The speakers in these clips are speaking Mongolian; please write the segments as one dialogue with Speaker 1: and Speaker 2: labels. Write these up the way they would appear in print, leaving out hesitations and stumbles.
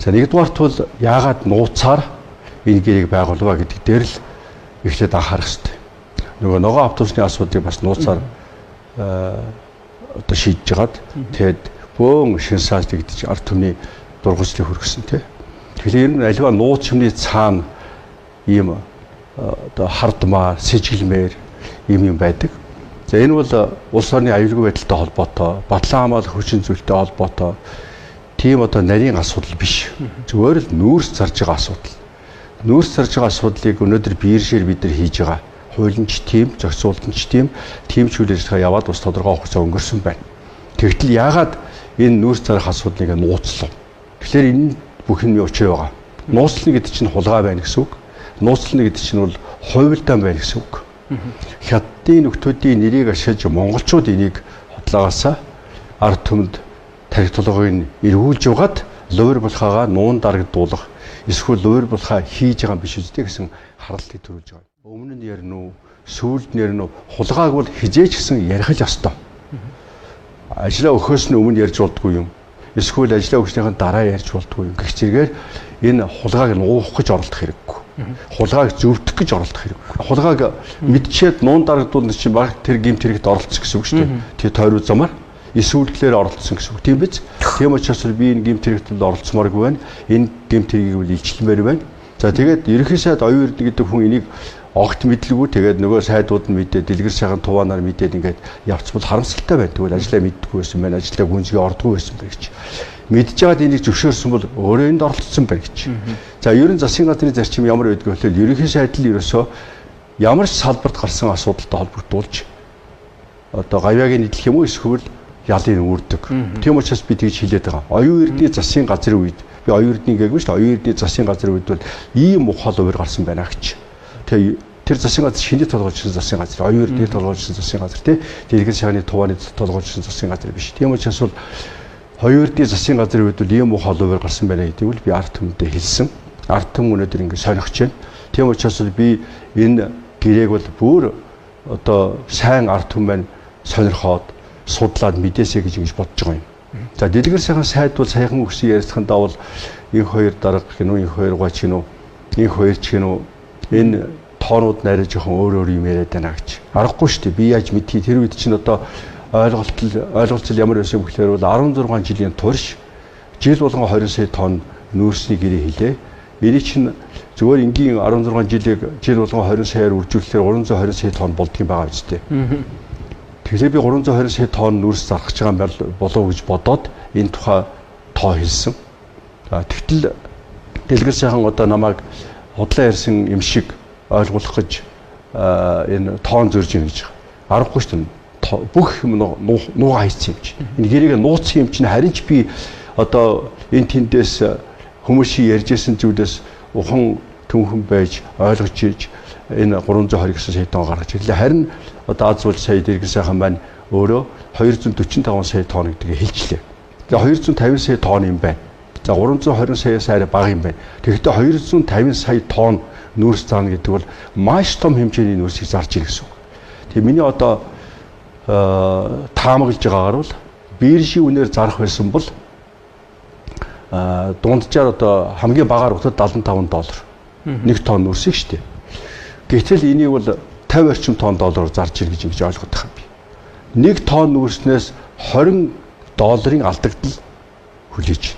Speaker 1: За нэгдүгээрт бол яагаад нууцаар энэ гэрээг байгуулваа гэдэг дээр л эхлээд анхаарах хэрэгтэй. Нөгөө автобусны асуудлыг бас нууцаар одоо шийдэж хагаад тэгээд бөөн шин сааж гэдэг чинь ард түмний дургуйслыг хүргэсэн тий. Тэгэхээр энэ аливаа нууц юмны цаана ийм одоо хардмаар, сэжиглэмээр юм байдаг. За энэ бол улс орны аюулгүй байдалтай холбоотой, батлан хамгаалах хүчин зүйлтэй холбоотой тийм одоо нарийн асуудал биш. Зүгээр л нүүрс зарж байгаа асуудал. Нүүрс зарж байгаа асуудлыг өнөөдөр биеэршээр бид нар хийж байгаа. Хуулийн тим, зохицуулалтын тим, тимч үйл ажиллагаа яваад бас тодорхой хугацаа өнгөрсөн байна. Тэгтэл яагаад энэ нүүрс зарах асуудлыг нууцлав? Тэгэхээр энэ бүх юмний учир байгаа. Нууцлна гэдэг чинь хулгай байна гэсэн үг. Нууцлна гэдэг чинь бол хувилдаан байна гэсэн үг. Хятадын нөхдүүдийн нэрийг ашиглаж монголчууд энийг хотлоогаасаа ард түмэнд тарих толгойг эргүүлж угаад лувир булхаагаа нуун дарагдуулах эсвэл лувир булхаа хийж байгаа юм биш үстэй гэсэн харалтыг төрүүлж байгаа. Өмнө нь ярина уу, сүүлд нь ярина уу, хулгааг бол хизээч гэсэн ярих л ёстой. Ажлаа өгөхөөс нь өмнө ярьж болдгүй юм. Эсвэл ажлаа өгснийхэн дараа ярьж болдгүй юм. Гэх зэрэгээр энэ хулгааг нуух гэж оролдох хэрэггүй. Хулгааг зөвтгөх гэж оролдох хэрэггүй. Хулгааг мэдчихэд нуун дарагдуулна чинь баг тэр гэмт хэрэгт оролцсон гэсэн үг шүү дээ. Тэр тойруу замаар эсвүүлгээр оролцсон гэсэн үг тийм биз? Тийм учраас би энэ гэмт хэрэгт оролцмооргүй байна. Энэ гэмт хэрэгийг бол илчлэмээр байна. За тэгээд ерөнхий сайд оюун эрдэнэ гэдэг хүн энийг огт мэдлгүй тэгээд нөгөө сайдууд нь мэдээ дэлгэр сайхан туваанаар мэдээд ингээд явцвал харамсалтай байна. Тэгвэл ажлаа мэддэггүй байсан байна. Ажлаа гүнзгий ордгүй байсан байх гэж. Мэдж байгаад энийг зөвшөөрсөн бол өөрөө энд оролцсон байх гэж. За ерөн засгийн газрын зарчим ямар байдг вэ гэвэл ерөнхий сайд л ерөөсөө ямар ч салбарт гарсан асуудалтай холбогдуулж одоо гавьяагийн нийтлэх юм уу эсвэл ялын үүрдэг. Тийм учраас би тэгж хэлээд байгаа. Оюун эрдэнэ засгийн газрын үед би оюун эрдэнэ гээгүү шүү дээ. Оюун эрдэнэ засгийн газрын үед бол ийм ухаал увэр гарсан байна гэж. Тэгээ тэр засгийн газар шинэ толгойчсон засгийн газар, оюун эрдэнэ толгойчсон засгийн газар тий. Дэлгэр сайхны тувааны толгойчсон засгийн газар биш. Тийм учраас бол оюун эрдэнэ засгийн газрын үед бол ийм ухаал увэр гарсан байна гэдэг нь би ард түмэндээ хэлсэн. Ард түмэн өнөөдөр ингэ сонирхож байна. Тийм учраас би энэ гэрээг бол бүр одоо сайн ард түмэн сонирхоод судлаад мэдээсэй гэж ингэж бодож байгаа юм. За дэлгэр сайхан сайд бол сайхан өгсөн ярилцлагандаа бол энэ хоёр дарга гэнүү, энэ хоёр гооч гэнүү, энэ хоёр ч гэнүү энэ тоонууд нарай жоохон өөр юм яриад байна гэж. Аргагүй шүү дээ. Би яаж мэдхий тэр үед чинь одоо ойлголцол ямар байсан бэ гэхээр бол 16 жилийн турш жил болгон 20 сая тонн нүүрсний гэрээ хийлээ. Энийг чинь зүгээр энгийн 16 жилийг жил болгон 20 саяар үржүүлэхээр 320 сая тонн болдго юм байгаа биз дээ. Тэгэхээр би 320 сая тонн нүүрс зарах гэж байгаа юм болов гэж бодоод энэ тухай тоо хэлсэн. Тэгтэл дэлгэр сайхан одоо намайг худлаа ярьсан юм шиг ойлгуулах гэж энэ тоон зөрж ийн гэж. Аргагүй шүү дээ. Бүх юм нууга хайцсан юм чи. Энэ гэрээгээ нууцсан юм чинь харин ч би одоо энэ тэндээс хүмүүсийн ярьжсэн зүйлээс ухан түнхэн байж ойлгож ирж энэ 329 сая тонн гаргаж ирлээ. Харин одоо аз улс сая дэлгэр сайхан маань өөрөө 245 сая тонн гэдгийг хэлжлээ. Тэгээ 250 сая тонн юм байна. За 320 саяас арай бага юм байна. Тэгэхдээ 250 сая тонн нүүрс заана гэдэг бол маш том хэмжээний нүүрсийг зарж ирэх гэсэн үг. Тэгээ миний одоо таамаглаж байгаагаар бол биржийн үнээр зарах байсан бол дунджаар одоо хамгийн багаар утад $75 1 тонн нүүрсийг шүү дээ. Гэтэл энийг бол 50 орчим тонн доллараар зарж ир гэж ойлгоод байгаа юм би. 1 тонн нүүрснээс $20 алдагдал хүлээж.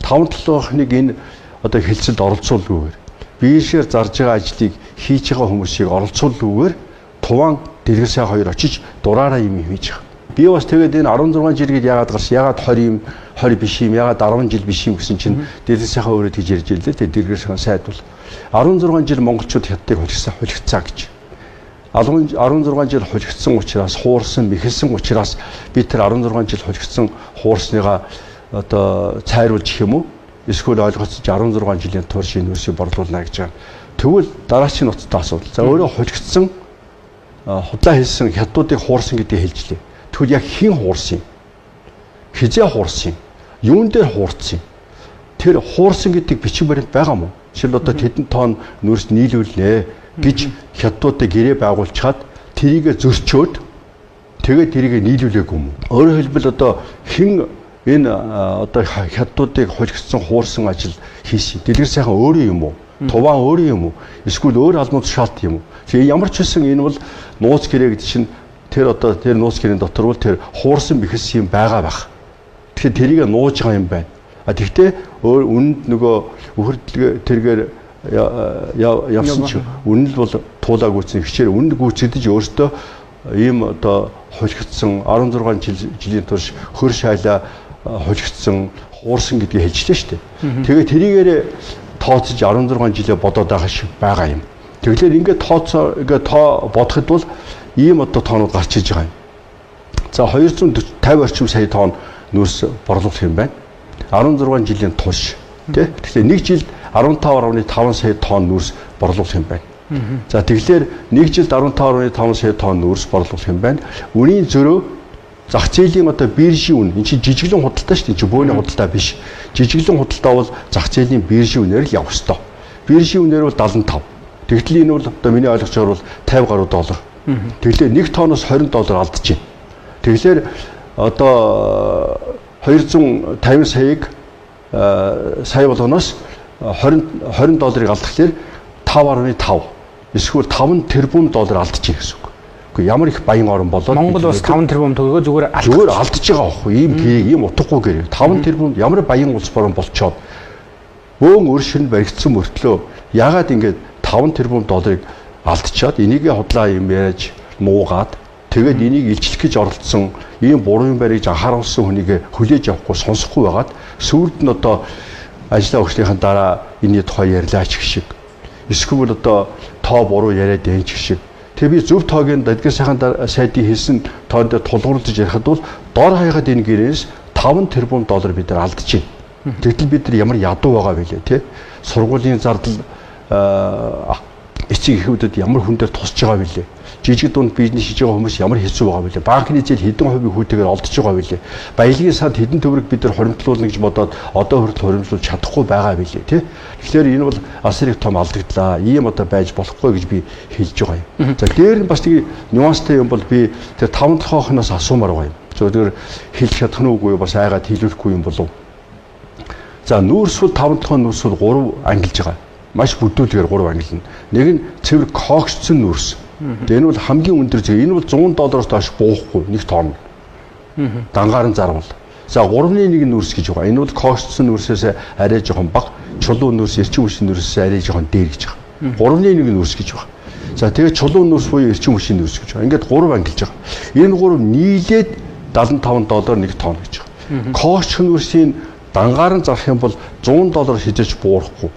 Speaker 1: 5-7 хоног энэ одоо хэлцэлд оролцуулгүйгээр бишээр зарж байгаа ажлыг хийж байгаа хүмүүсийг оролцуулгүйгээр туван дэлгэр сайхан хоёр очиж дураараа юм хийж байгаа. Би бас тэгээд энэ 16 жил гээд яагаад гарч яагаад 20 биш юм яагаад 10 жил биш юм гэсэн чинь дэлгэр сайхан өөрөө тэгж ярьж ирлээ. Тэгээд дэлгэр сайхан сайд бол 16 жил монголчууд хятадыг хулигцсан гэж. 16 жил хулигдсан учраас хуурсан мэхэлсэн учраас би тэр 16 жил хулигдсан хуурсныгаа одоо цайруулж гэх юм уу эсвэл ойлгоцож 16 жилийн турш энэ үсийг борлуулна гэж байгаа. Тэгвэл дараачийн ноцтой асуудал. За өөрөө хулигдсан худлаа хэлсэн хятадуудыг хуурсан гэдгийг хэлжлээ. Тэгвэл яг хэн хуурсан юм? Хизээ хуурсан юм? Юун дээр хуурсан юм? Тэр хуурсан гэдэг бичиг баримт байгаа мó? Жишээл одоо тэдэн тонн нүүрс нийлүүлнэ гэж хятадуудад гэрээ байгуулчаад тэрийгэ зөрчөөд тэгээд тэрийгэ нийлүүлээгүй юм. Өөрөөр хэлбэл одоо хэн энэ одоо хятадуудыг хулигдсан хуурсан ажил хийсэн. Дэлгэр сайхан өөрөө юм уу? Туван өөрөө юм уу? Эсвэл өөр албан тушаалт юм уу? Тэгээ ямар ч байсан энэ бол нууц гэрээ гэдэг чинь тэр нууц гэрийн дотор бол тэр хуурсан бэхэс юм байгаа байх. Тэгэхээр тэрийг нууж байгаа юм байна. Тэгвэл үнэнд нөгөө үхэрдлэг тэргээр явсан ч үнэн л бол туулаа гүйцэн хичээр үнэн гүйцэдэж өөртөө ийм одоо хулигдсан 16 жилийн турш хөр шайлаа хулигдсан хуурсан гэдгийг хэлжлээ шүү дээ. Тэгээд тэрийгээр тооцож 16 жилээ бодоод байгаа шиг байгаа юм. Тэгэхээр ингээд тоо бодоход бол ийм одоо тоонууд гарч иж байгаа юм. За 250 орчим сая тонн нүүрс борлуулах юм байна. 16 жилийн турш тий. Тэгэхээр нэг жилд 15.5 сая тонн нүүрс борлуулах юм байна. За тэгэхээр нэг жилд 15.5 сая тонн нүүрс борлуулах юм байна. Үнийн зөрөө зах зээлийн одоо биржийн үн энэ чинь жижиглэн худалдаа шүү дээ. Чи бөөний худалдаа биш. Жижиглэн худалдаа бол зах зээлийн биржийн үнээр л явах ёстой. Биржийн үнээр бол 75. Тэгтэл энэ бол одоо миний ойлгож байгаагаар бол 50 гаруй доллар. Тэгэхээр 1 тонноос 20 доллар алдаж байна. Тэгэхээр одоо 250 саяг сая болгоноос 20 долларыг алдахлаар 5.5 эсвэл 5 тэрбум доллар алдаж байна гэсэн үг. Гэхдээ ямар их баян орн болоод
Speaker 2: Монгол бас 5 тэрбум төгрөгөө зүгээр
Speaker 1: алдаж байгаа байхгүй ийм утгагүй гэрээ 5 тэрбум ямар баян улс борон болцоод бөөн өр ширнэ баригдсан мөртлөө яагаад ингэж 5 тэрбум долларыг алдчихад энийг худлаа юм яаж нуугаад тэгээд энийг илчлэх гэж оролцсон ийм буруу юм барьж анхааруулсан хүнийг хүлээж авахгүй сонсохгүй байгаад сүүлд нь одоо ажлаа өгснөхийн дараа энэний тухай ярьлаач гэх шиг эсвэл одоо тоо буруу яриад энэ шиг тэг би зөв тоогийн дадгар сайхан сайдын хэлсэн тоонд тулгуурлаж ярихад бол дор хаягаад энэ гэрээс 5 тэрбум доллар бид нар алдаж байна. Тэгтэл бид нар ямар ядуу байгаа вэ тий сургуулийн зардал эцэг эхүүдэд ямар хүн дээр тусч байгаа вэ? Жижиг дунд бизнес хийж байгаа хүмүүс ямар хэцүү байгаа вэ? Банкны зээл хэдэн хувийн хүүтэйгээр олдож байгаа вэ? Баялагын санд хэдэн төгрөг бид нар хоримтлуулна гэж бодоод одоо хүртэл хоримтлуулж чадахгүй байгаа вэ тий? Тэгэхээр энэ бол асар их том алдагдлаа. Ийм одоо байж болохгүй гэж би хэлж байгаа юм. За дээр нь бас нэг нюанстай юм бол би тэр 5 дахь охноос асуумаар байгаа юм. Зөвхөн хэлж чадах нь үгүй бас айгаад хэлүүлэхгүй юм болов. За нүүрс бол 5 дахь нүүрс бол 3 ангилж байгаа. Маш бүдүүлгээр 3 ангилна. Нэг нь цэвэр коксцсон нүүрс. Энэ бол хамгийн өндөр зүй. Энэ бол 100 доллароос доош буухгүй нэг тонн. Дангаар нь зарвал. За 3-ны 1 нүүрс гэж байгаа. Энэ бол коксцсон нүүрсээс арай жоохон бага, чулуун нүүрс, эрчим хүчний нүүрсээс арай жоохон дээр гэж байгаа. 3-ны 1 нүүрс гэж байгаа. За тэгээд чулуун нүүрс буюу эрчим хүчний нүүрс гэж байгаа. Ингээд 3 ангилж байгаа. Энэ 3 нийлээд 75 доллар 1 тонн гэж байгаа. Коксч нүүрсийн дангаар нь зарах юм бол 100 доллар хижээж буурахгүй.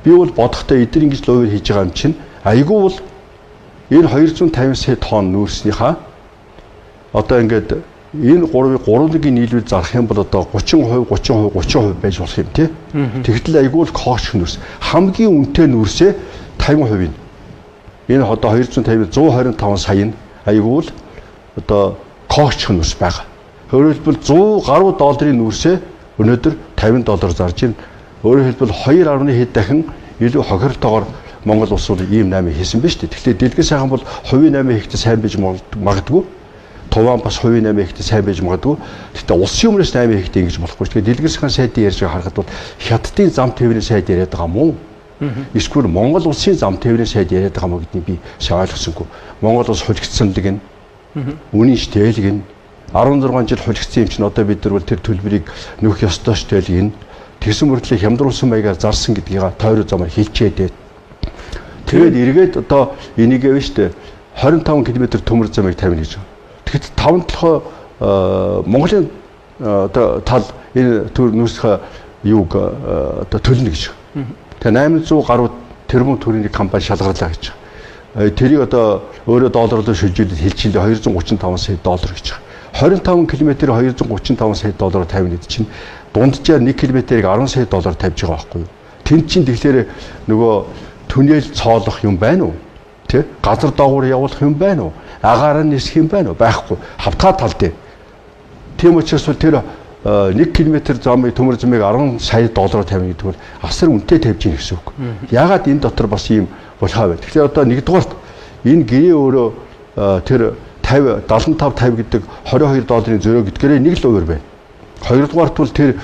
Speaker 1: Би бол бодохдоо эдгээр ингэж ловер хийж байгаа юм чинь айгүй бол энэ 250 сая тонн нүүрснийхаа одоо ингээд энэ 3-ыг нийлүүл зарах юм бол одоо 30% байж болох юм тий. Тэгтэл айгүй бол кокч нүүрс хамгийн үнэтэй нүүрсээ 50%. Энэ одоо 250 125 сая нь айгүй бол одоо кокч нүүрс байгаа. Өөрөөр хэлбэл 100 гаруй долларын нүүрсээ өнөөдөр 50 доллар зарж байна. Өөрөөр хэлбэл 2.1 дахин илүү хохиролтойгоор Монгол улс бол ийм 8 хийсэн биз дээ. Тэгэхээр дэлгэр сайхан бол хувийн 8 хийхдээ сайн байж магадгүй. Туван бас хувийн 8 хийхдээ сайн байж магадгүй. Гэхдээ улсын өмнөөс 8 хийхдээ ингэж болохгүй. Тэгэхээр дэлгэр сайхан сайдын ярьж байгаа харахад бол хятадын зам тээврийн сайд яриад байгаа мó. Эсвэл Монгол улсын зам тээврийн сайд яриад байгаа мó гэдгийг би сайн ойлгосонгүй. Монгол улс хулигдсан л гин. Үнийн штэйл гин. 16 жил хулигдсан юм чинь одоо бид нар бол тэр төлбөрийг нөхөх ёстой штэйл гин. Тэгсэн мөртлөө хямдруулсан маягаар зарсан гэдгийг тойроо замаар хэлчихэд. Тэгээд эргээд одоо энийг явна штэ 25 км төмөр замыг тавина гэж. Тэгэхэд 5 толгой Монголын одоо тал энэ төр нүүрсийнхаа юуг одоо төлнө гэж. Тэгээ 800 гаруй тэрбум төгрөгийн компани шалгарлаа гэж. Тэрийг одоо өөрөө доллараар шилжүүлээд хэлчихлээ 235 сая доллар гэж. 25 км-ээр 235 сая доллараар тавина гэдэг чинь дунджаар 1 км-ийг 10 сая доллар тавьж байгаа байхгүй юу? Тэнд чинь тэгэхээр нөгөө түнэл цоолох юм байна уу? Тэ? Газар доогуур явуулах юм байна уу? Агаараа нисэх юм байна уу? Байхгүй. Хавтгай тал дээр. Тийм учраас тэр 1 км замыг төмөр замыг 10 сая доллараар тавина гэдэг бол асар үнэтэй тавьж гин гэсэн үг. Яагаад энэ дотор бас ийм болохоо вэ? Тэгэхээр одоо нэгдүгээрт энэ гэрээ өөрөө тэр 75 50 гэдэг 22 долларын зөрөө гэдгээрээ нэг л өөр байна. Хоёрдугаарт бол тэр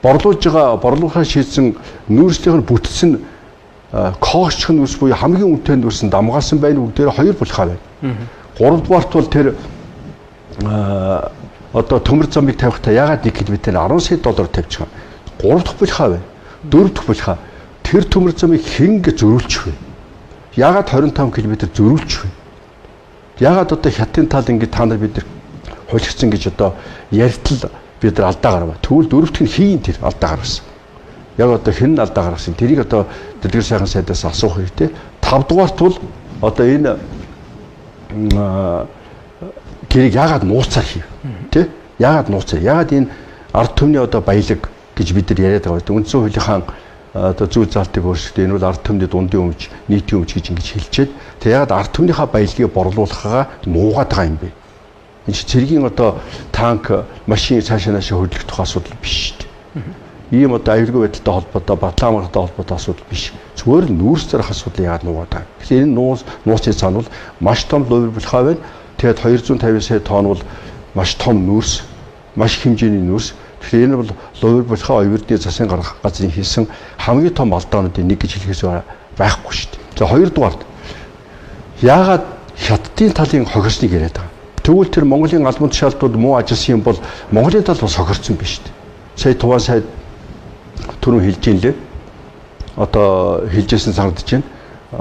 Speaker 1: борлуулахаа шийдсэн нүүрслийнх нь бүтсэн коогч нүүрс буюу хамгийн үнэтэй нүүрс нь дамгаалсан байна бүгдээр 2 булхаа байна. Гуравдугаарт бол тэр одоо төмөр замыг тавихтаа ягаад 1 км-ээр 10 сая доллар тавьчих юм. 3 дахь булхаа байна. 4 дахь булхаа тэр төмөр замыг хэн гэж зөрүүлчих вэ? Ягаад 25 км зөрүүлчих вэ? Ягаад одоо хятадын тал ингэ та нар бид нар хулигдсан гэж одоо ярьтал бид нар алдаа гаргав. Тэгвэл 4 дахь нь хийн тэр алдаа гаргасан. Яг одоо хэн нь алдаа гаргасан? Тэрийг одоо дэлгэр сайхан сайдаас асуух хэрэгтэй. 5 дугаарт бол одоо энэ тэрийг ягаад нууцаар хийв? Тэ? Ягаад нууцаар? Ягаад энэ ард түмний одоо баялаг гэж бид нар яриад байгаа вэ? Үндсэн хуулийнхаа одоо зүй залтыг өөрчлөлт энэ бол ард түмний дундын өмч, нийтийн өмч гэж ингэж хэлчихэд тэг ягаад ард түмнийхаа баялагийг борлуулахаа нуугаад байгаа юм бэ? Энэ чи цэргийн одоо танк, машин цаашаа наашаа хөдлөх асуудал биш шүү дээ. Ийм одоо аюулгүй байдалтай холбоотой, батлан амгалтай холбоотой асуудал биш. Зүгээр л нүүрс зарах асуудал яагаад нуугаад байгаа. Тэгэхээр энэ нууцын цаана бол маш том лувир булхаа байна. Тэгээд 250 сая тонн бол маш том нүүрс, маш хэмжээний нүүрс. Тэгэхээр энэ бол лувир булхаа оюутны засгийн гаргах газрын хийсэн хамгийн том алдаануудын нэг гэж хэлэхээс байхгүй шүү дээ. За хоёрдугаарт яагаад хятадын талын хохирсныг яриад байгаа. Тэгвэл тэр Монголын албан тушаалтууд муу ажилласан юм бол Монголын тал бас хохирсон биш шүү дээ. Сая Туван сайд түрүүн хэлж ийн лээ. Одоо хэлжсэн санагдаж байна.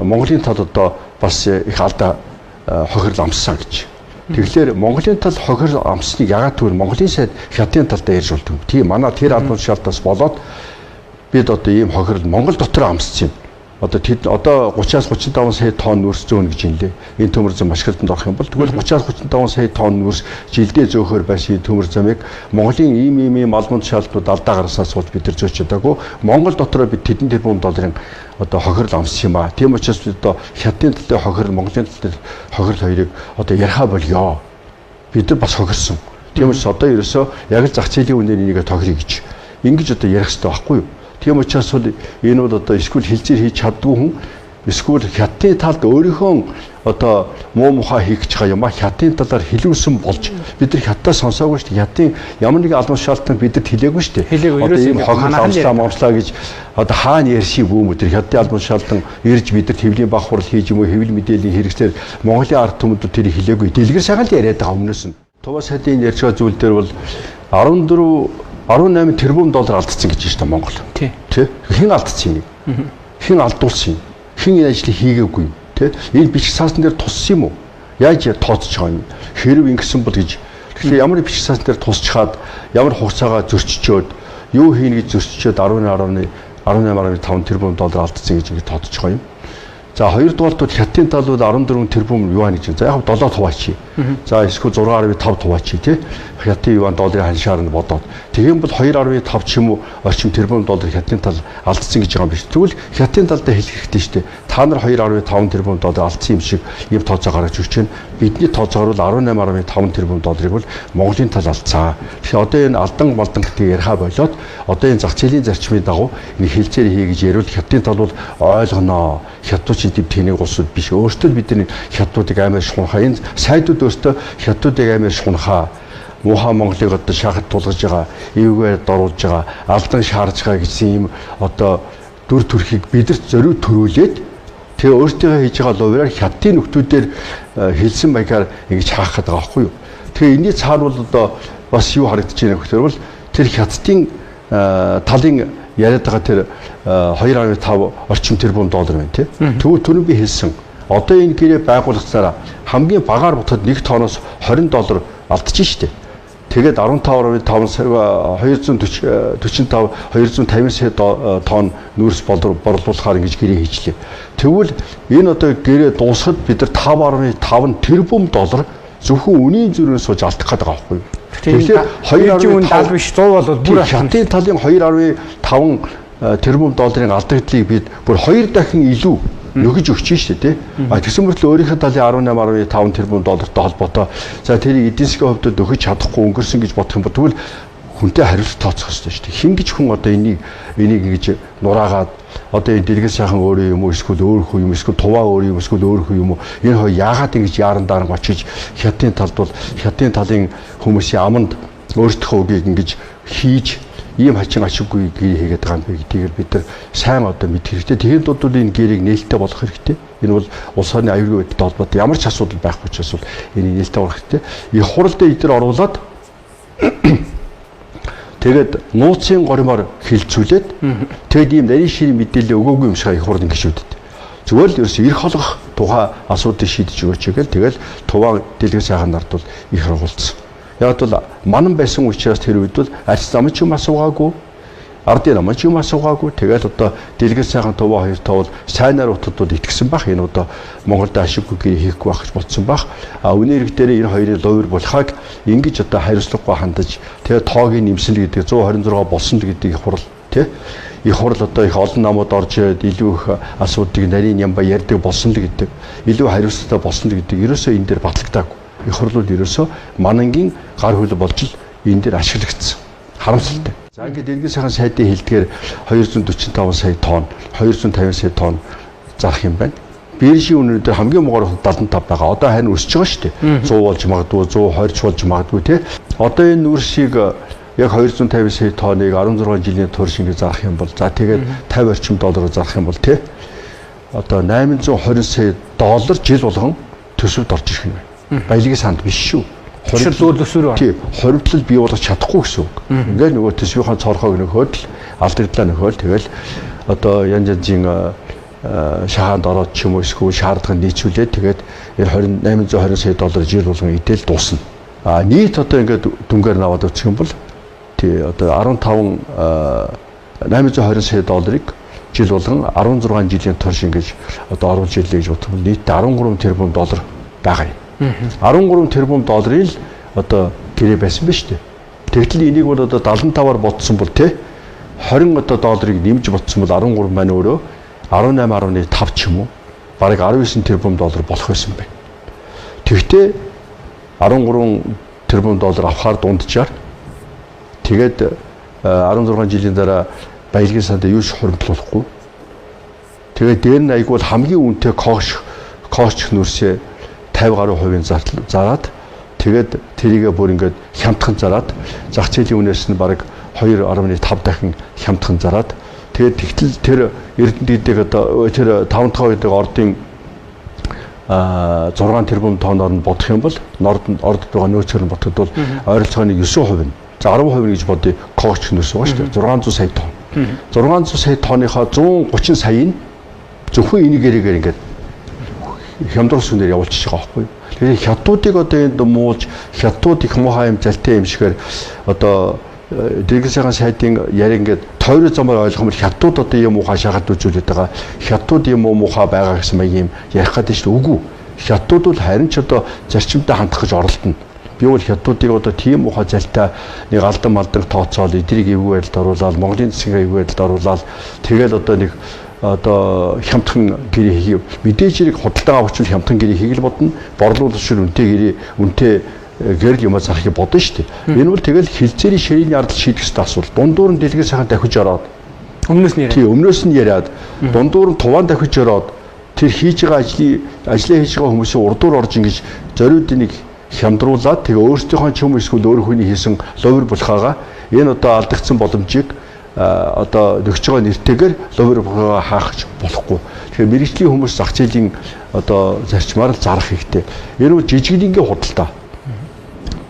Speaker 1: Монголын тал одоо бас их алдаа хохирол амссан гэж. Тэгэхээр Монголын тал хохирол амсныг ягаад гэвэл Монголын сайд хятадын талдаа ярьж болдог юм. Тийм манай тэр албан тушаалтаас болоод бид одоо ийм хохирол Монгол дотор амссан юм. Одоо 30-аас 35 сая тонн нүүрс зөөнө гэж юм лээ. Энэ төмөр зам ашиглалтанд орох юм бол тэгвэл 30-аас 35 сая тонн нүүрс жилдээ зөөхөр байсан төмөр замыг Монголын ийм албан тушаалтууд алдаа гаргаснаас болж бид нар зөөч чадаагүй. Монгол дотроо бид тэдэн тэрбум долларын одоо хохирол амссан юм аа. Тийм учраас бид одоо хятадын талын хохирол, Монголын талын хохирол хоёрыг одоо яриа болёо. Бид нар бас хохирсон. Тийм учраас одоо ерөөсөө яг л зах зээлийн үнээр энийг тохирё гэж ингэж одоо ярих хэрэгтэй байхгүй юу? Тийм учраас бол энэ бол одоо эсвэл хилцээр хийж чаддгүй хүн эсвэл хятадын талд өөрийнхөө одоо муу мухаа хийх гэж байгаа юм а хятадын талаар хэлүүлсэн болж бид нар хятадаа сонсоогүй шүү дээ. Хятадын ямар нэгэн албан тушаалтанд бидэд хэлээгүй шүү дээ. Одоо ийм хохирол амслаа гэж одоо хаана ярьшиг бүүм өдр хятадын албан тушаалтан ирж бидэд хэвлийн баг хурал хийж юм уу хэвлэл мэдээллийн хэрэгсээр Монголын ард түмэд тэр хэлээгүй. Дэлгэр сайхан л яриад байгаа өмнөөс нь. Тувас сайдын ярьж байгаа зүйл дээр бол 18 тэрбум доллар алдсан гэж байна Монгол. Тий. Хэн алдсан юм? Хэн алдуулсан юм? Хэн энэ ажлыг хийгээгүй юм? Тий. Энэ бичиг саасан дээр туссан юм уу? Яаж тооцож байгаа юм? Хэрв ингэсэн бол гэж. Тэгэхээр ямар бичиг саасан дээр тусчаад ямар хугацаагаа зөрчичөөд юу хийнэ гэж зөрчичөөд 18.5 тэрбум доллар алдсан гэж ингэ тооцож байгаа юм. За хоёрдугаарт хятадын тал бол 14 тэрбум юан гэж байна. За яг 7 хуваачи. За эсвэл 6.5 хуваачи тий. Хятадын юан долларын ханшаар нь бодоод. Тийм бол 2.5 ч юм уу орчим тэрбум доллар хятадын тал алдсан гэж байгаа юм биш. Тэгвэл хятадын талдаа хэлэх хэрэгтэй шүү дээ. Та нар 2.5 тэрбум доллар алдсан юм шиг ийм тооцоо гаргаж өгч байна. Бидний тооцоогоор бол 18.5 тэрбум долларыг бол Монголын тал алдсан. Тэгэхээр одоо энэ алдан малдан гэдэг яриа болоод одоо энэ зах зээлийн зарчмын дагуу энэ хилцээр хий гэж яриул хятадын тал бол ойлгоноо. Хятадч тэд тэнийг улсууд биш. Өөртөө бидний хятадуудыг амар шунхаа. Энэ сайдууд өөртөө хятадуудыг амар шунхаа. Муха Монголыг одоо шахад тулгаж байгаа, эвгээр доруулж байгаа, алдан шаарж байгаа гэсэн ийм одоо дүр төрхийг бидэрт зориуд төрүүлээд тэгээ өөртөө хийж байгаа лувраар хятадын нөхдүүдээр хэлсэн маягаар ингэж хаах гэдэг байгаа байхгүй юу. Тэгээ энэний цаана бол одоо бас юу харагдаж байна гэхээр бол тэр хятадын талын яриад байгаа тэр 2.5 орчим тэрбум доллар байна тий. Түрүү би хэлсэн. Одоо энэ гэрээ байгуулагдсараа хамгийн багаар бутад 1 тонноос 20 доллар алдчих штеп. Тэгээд 15.5 сая 250 сая тонн нүүрс борлуулахаар ингэж гэрээ хийчлээ. Тэгвэл энэ одоо гэрээ дуусахад бид нар 5.5 тэрбум доллар зөвхөн үнийн зүрхээс сууж алдах гэдэг байгаа байхгүй юу? Тэгэхээр 2.5
Speaker 2: биш 100 бол бүр
Speaker 1: хятадын талын 2.5 тэрбум долларын алдагдлыг бид бүр 2 дахин илүү нөгөж өгч штэ тий. Тэгсэн мөртлөө өөрийнхөө талын 18.5 тэрбум доллартай холбоотой за тэрийг эдийн засгийн хувьд өгөж чадахгүй өнгөрсөн гэж бодох юм бол тэгвэл хүнтэй хариулт тооцох хэрэгтэй штэ. Хин гэж хүн одоо энийг ингэж нураагаад одоо энэ дэлгэр сайхан өөрөө юм уу эсвэл өөр хүн юм эсвэл туваа өөр юм эсвэл өөр хүн юм уу энэ хоёр яагаад ингэж яаран даран очиж хятадын талд бол хятадын талын хүмүүсийн аманд өөрсдийнхөө үгийг ингэж хийж ийм хачин ашиггүй гэрээ хийгээд байгаа юм бэ гэдгийг бид нар сайн одоо мэдэх хэрэгтэй. Тэгээд бол энэ гэрийг нээлттэй болгох хэрэгтэй. Энэ бол улс орны аюулгүй байдалтай холбоотой ямар ч асуудал байхгүй учраас бол энэ нээлттэй болгох хэрэгтэй. Их хуралдаа эдгээр оруулаад тэгээд нууцын горимоор хилцүүлээд тэгээд ийм нарийн ширийн мэдээлэл өгөөгүй юм шиг их хурал ингэ шүүдэд. Зүгээр л ерөөсөөр эрх холгох тухай асуудыг шийдэж өгөөч гэл тэгэл туваа дэлгэр сайхан нарт бол их сургуулсан. Яг бол манан байсан учраас тэр үед бол арьс зам ч юм асуугаагүй, ардын нам ч юм асуугаагүй. Тэгээд одоо дэлгэр сайхан туваа хоёр тоо бол сайнаар утгад итгэсэн бах. Энэ одоо Монголд ашиггүй гэрээ хийхгүй байх гэж бодсон бах. А үнэ хэрэг дээр энэ хоёрын ловер болохыг ингэж одоо хариуцлагагүй хандаж тэгээд тоогийн нэмсэн л гэдэг 126 болсон л гэдэг их хурал тий. Их хурал одоо их олон намууд орж ирээд илүү их асуудыг нарийн нямба ярьдаг болсон л гэдэг. Илүү хариуцлагатай болсон л гэдэг. Ерөөсөө энэ дээр батлагдаагүй. Их хурлууд ерөөсөө манангийн гар хөл болж л энэ дээр ашиглагдсан. Харамсалтай. За ингээд дэлгэр сайхан сайдын хэлдгээр 245 сая тонн, 250 сая тонн зарах юм байна. Биржийн үнээр хамгийн муугар 75 байгаа. Одоо харин өсөж байгаа шүү дээ. 100 болж магадгүй, 120 болж магадгүй тий. Одоо энэ нүрсийг яг 250 сая тонныг 16 жилийн турш ингэ зарах юм бол за тэгээд 50 орчим доллараар зарах юм бол тий. Одоо 820 сая доллар жил болгон төсөвд орж ирэх юм байна. Баялагын санд биш шүү.
Speaker 2: Хөшөрлөл төсвөр.
Speaker 1: Тийм, хоригдлол бий болгох чадахгүй гэсэн үг. Ингээд нөгөө төсвийнхаа цорхойг нөхөөд л алдагдлаа нөхөөл тэгэл одоо янз янзын шахаанд ороод ч юм уу эсвэл шаардлагыг нийцүүлээд тэгээд 820 сая доллар жил болгон идэл дуусна. А нийт одоо ингээд дүнгээр наваад өцөх юм бол тий одоо 820 сая долларыг жил болгон 16 жилийн турш ингэж одоо оруулж ирлээ гэж бодох юм. Нийт 13 тэрбум доллар байгаа юм. 13 тэрбум долларын л одоо гэрээ байсан биз дээ. Тэгтэл энийг бол одоо 75-аар ботсон бол тий 20 одоо долларыг нэмж ботсон бол 13 маань өөрөө 18.5 ч юм уу бараг 19 тэрбум доллар болох байсан байна. Тэгвэл 13 тэрбум доллар авахаар дунджаар тэгээд 16 жилийн дараа баялагын санд юу ч хуримтлуулахгүй. Тэгээд дээр нь айгуул хамгийн үнэтэй коч нүрсээ 50 гаруй хувийн зараад тэгээд тэрийгээ бүр ингээд хямдхан зараад зах зээлийн үнээс нь бараг 2.5 дахин хямдхан зараад тэгээд тэгтэл тэр Эрдэнэтэйг одоо тэр 5 дахь үед ордын 6 тэрбум тонноор нь бодох юм бол ордод байгаа нөөцөөр нь бодоход бол ойролцоогны 9% нь за 10% гэж бодъё коч нүрс байгаа шүү дээ 600 сая тонн. 600 сая тонныхоо 130 сая нь зөвхөн энийг гэрээгээр ингээд хямдруулах сүнээр явуулчих байгаа байхгүй. Тэгэхээр хятадуудыг одоо энд муулж хятадууд их муухай юм залтай юм шигээр одоо дэлгэр сайхан сайдын яри ингээд тойроо замаар ойлгох юм бол хятадууд одоо юм муухай шахалт үзүүлээд байгаа. Хятадууд юм муухай байгаа гэсэн маяг юм ярих гэдэг шүү дээ. Үгүй. Хятадууд бол харин ч одоо зарчимтай хандах гэж оролдоно. Би бол хятадуудыг одоо тийм муухай залтай нэг алдан малдан тооцоол эдрийг эвгүй байдалд оруулаад Монголын засгийн эвгүй байдалд оруулаад тэгэл одоо нэг одоо хямдхан гэрээ хийв. Мэдээж хэрэг худалдаа авч хямдхан гэрээ хийх л бодно. Борлуулалт шир үнэтэй гэрэл юм зарахыг бодно шүү дээ. Энэ бол тэгэл хилцээрийн ширийн ардл шийдэх ёстой асуудал. Дундуур нь дэлгэр сайхан дахиж ороод
Speaker 2: өмнөөс нь яриад.
Speaker 1: Тий, өмнөөс нь яриад дундуур нь туваан дахиж ороод тэр хийж байгаа ажлаа хийж байгаа хүмүүсийн урдуур орж ингэж зориудыг хямдруулаад тэгээ өөрсдийнхөө ч юм эсвэл өөр хүний хийсэн ловер булхаага энэ одоо алдагдсан боломжийг одоо нөгч байгаа нэртэйгээр ловер булхаага хаах болохгүй. Тэгэхээр мэрэгжлийн хүмүүс зах зээлийн одоо зарчмаар л зарах хэрэгтэй. Энэ бол жижиглингийн худалдаа.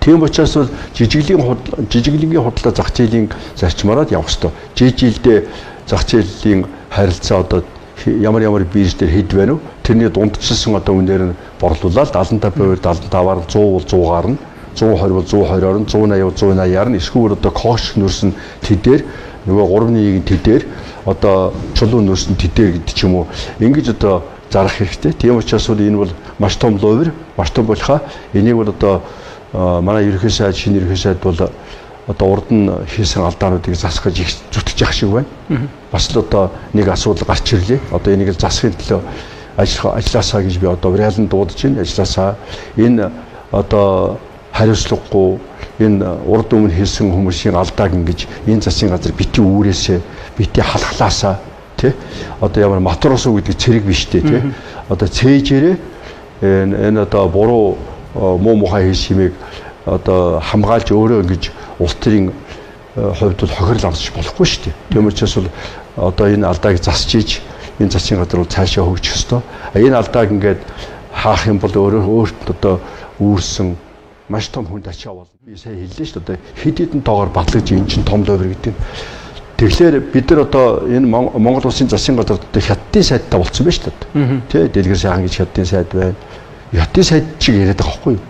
Speaker 1: Тийм учраас бол жижиглингийн худалдаа зах зээлийн зарчмаараа явах ёстой. Жилдээ зах зээлийн харилцаа одоо ямар бирж дээр хэд байна вэ? Тэрний дундчилсан одоо үнээр нь борлуулаад 75%-аар 75-аар 100 бол 100-аар нь 120 бол 120-аар нь 180 бол 180-аар нь эсвэл одоо кош нөрс нь тэдээр нөгөө 3-1-ийн тэдээр одоо чулуун нөрс нь тэдээр гэдэг ч юм уу ингэж одоо зарах хэрэгтэй. Тийм учраас бол энэ бол маш том ловер, маш том болохоо энийг бол одоо манай ерөнхий сайд шинэ ерөнхий сайд бол одоо урд нь хийсэн алдаануудыг засах гэж их зүтгэж явах шиг байна. Бас л одоо нэг асуудал гарч ирлээ. Одоо энийг засахын төлөө ажилласаа гэж би одоо реалн дуудаж байна. Ажилласаа энэ одоо хариуцлагагүй энэ урд өмнө хийсэн хүмүүсийн алдааг ингэж энэ засгийн газар бити үүрээсээ бити халахлаасаа тий одоо ямар матросоо гэдэг цэрэг биш дээ тий одоо цээжээрээ энэ одоо буруу муу мухай хийх юмыг одоо хамгаалж өөрөө ингэж улс төрийн хувьд бол хохирол амсч болохгүй шүү дээ. Тийм учраас бол одоо энэ алдааг засч иж энэ засгийн газар бол цаашаа хөгжих ёстой. Энэ алдааг ингээд хаах юм бол өөрт одоо үүрсэн маш том хүнд ачаа болно. Би сая хэллээ шүү дээ. Одоо хэд хэдэн тоогоор батлаж эн чинь том лойвер гэдэг. Тэгэхээр бид нар одоо энэ Монгол улсын засгийн газар одоо хятадын сайдтай болцсон байна шүү дээ. Тэ дэлгэр сайхан гэж хятадын сайд байна. Хятадын сайд шиг яриад байгаа байхгүй юу?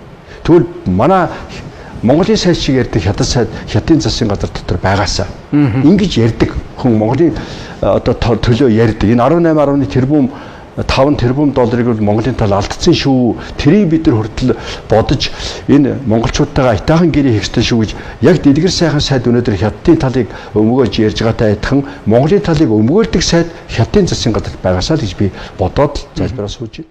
Speaker 1: Тэгвэл манай Монголын сайд шиг ярьдаг хятад сайд хятадын засгийн газар дотор байгаасаа ингэж ярьдаг хүн Монголын одоо төлөө ярьдаг. Энэ 18.1 тэрбум 5 тэрбум долларыг бол Монголын тал алдсан шүү. Тэрийг бид нар хүртэл бодож энэ монголчуудтайгаа айтаахан гэрээ хийх ёстой шүү гэж яг дэлгэр сайхан сайд өнөөдөр хятадын талыг өмгөөж ярьж байгаатай адилхан Монголын талыг өмгөөлдөг сайд хятадын засгийн газар байгаасаа л гэж би бодоод залбираа сууж байна.